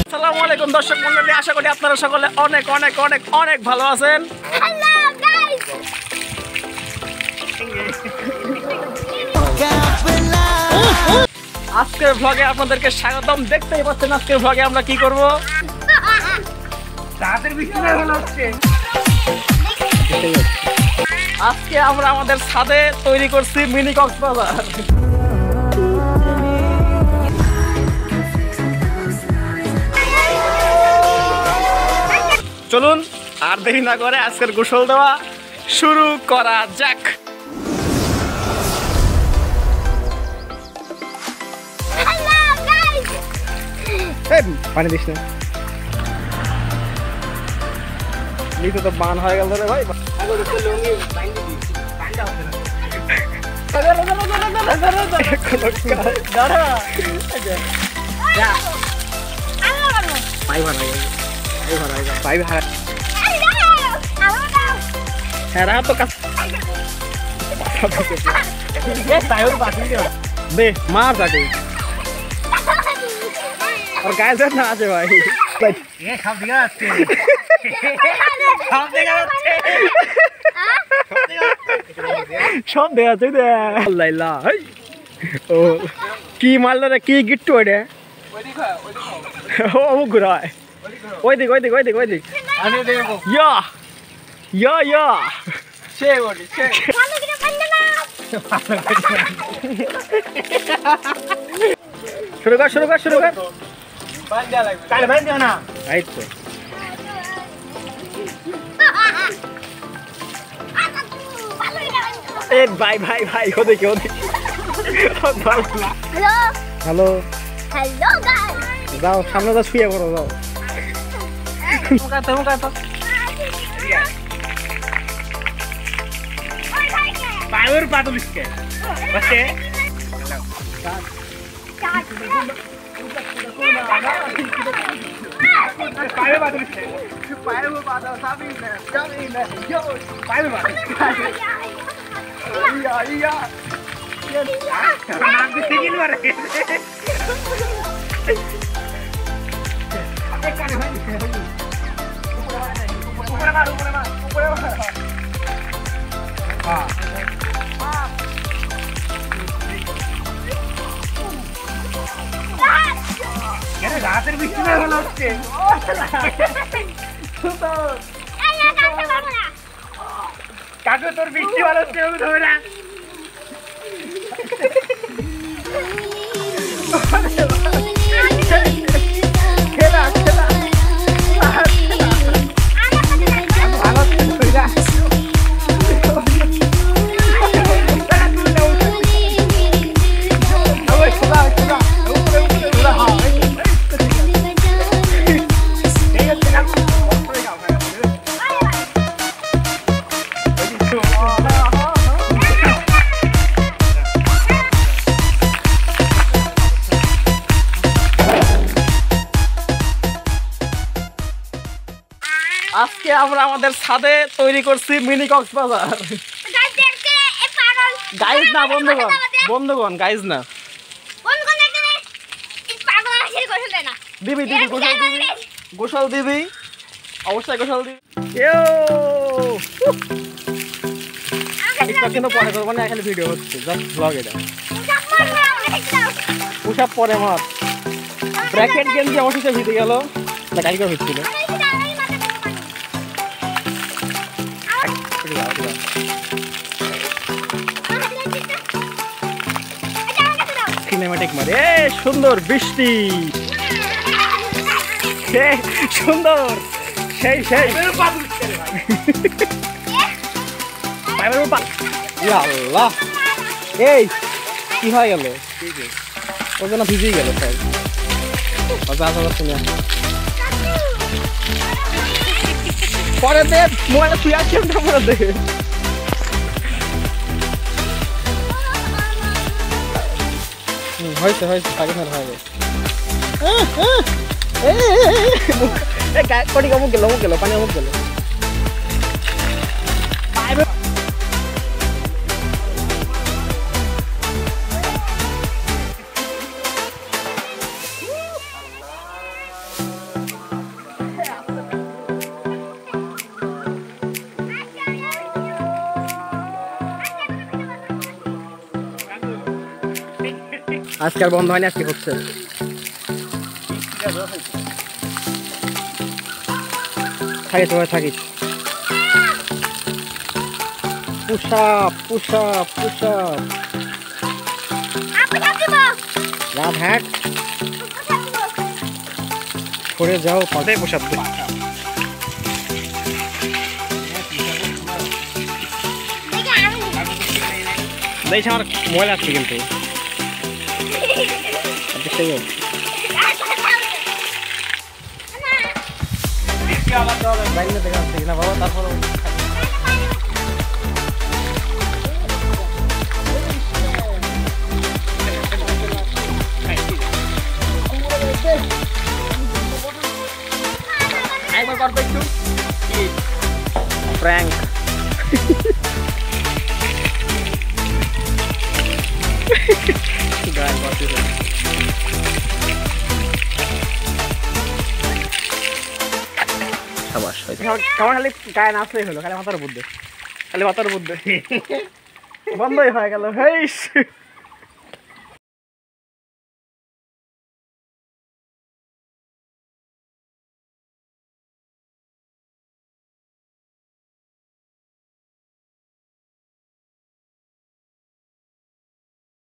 আসসালামু আলাইকুম দর্শক মণ্ডলী, আশা করি আপনারা সকলে অনেক অনেক অনেক অনেক ভালো আছেন। আজকের ভ্লগে আপনাদেরকে স্বাগতম। দেখতেই পাচ্ছেন আজকের ভ্লগে আমরা কি করব। আজকে আমরা আমাদের ছাদে তৈরি করছি মিনি কক্সবাজার। চলুন আর দেরি না করে আজকের গোসল দেওয়া শুরু করা যাক। পানি দিস না, নিচে তো বান হয়ে গেল রে ভাই। দে মার যাকে और गाइस ना আছে ভাই এ সব দিকে আছে সব দেখা আছে দে লাইলা ও কি মারলো রে, কি গিট্টু ওইটা ও ঘুরায় ওই দিক আমি দেখো ইয়া ইয়া ইয়া সে বলি সে শুরু কর কালে বান দিও না। এই তো এ ভাই ওদিকে হ্যালো গাইস, যাও সামনে যা, শুয়ে পড়ো যাও। মুকাতো পাওয়ার পাতলিসকে বসে पाए बात लिखे पाए वो बात साबी ने जानी ने यो पाए बात या ये नाम भी सिगिल मारे एक काने भाई ऊपर मार हां আরে রাতের বৃষ্টি না হলো হচ্ছে কাকু তোর বৃষ্টি ভালো হচ্ছে ধরে না খেলা আজকে আমরা আমাদের ছাদে তৈরি করছি মিনি কক্সবাজার। গাইজ না বন্ধুগণ গাইজ না দিবি গোসল দিবি অবশ্যই গোসল দিবি। কিন্তু পরে করবো না, এখানে ভিডিও হচ্ছে জাস্ট ব্লগ। এটা পুশআপ পরে মার ব্র্যাকেট গেঞ্জি অবশ্যই ভিজে গেল না, কালকে হচ্ছিল। সিনেমাটিক মারে সুন্দর বৃষ্টি সুন্দর সেই আল্লাহ এই কি হয়ে গেল, ও যেন ভিজেই গেল সব। পরে দে মোবাইলে তুই আসছি পরে দে। হয়েছে পাকিস্তান হয়ে গেছে। কটি অমুক গেল পানি অমুক গেল। আজকে আর বন্ধ হয়নি, আজকে হচ্ছে। থাকিস ভাই থাকিস। Push up push up push up. রাত হ্যাট সরে যাও, পাতে পুশ আপ দে। দেখছি আমার মোবাইল আসছে কিন্তু বাবা। তারপর একবার করতো একটু প্র্যাঙ্ক। গায়ে করতে সাবাস। আমার খালি গায়ে নাচলেই হলো, খালি মাথার বুদ্ধে, খালি মাথার বুদ্ধে বন্ধই হয়ে গেল।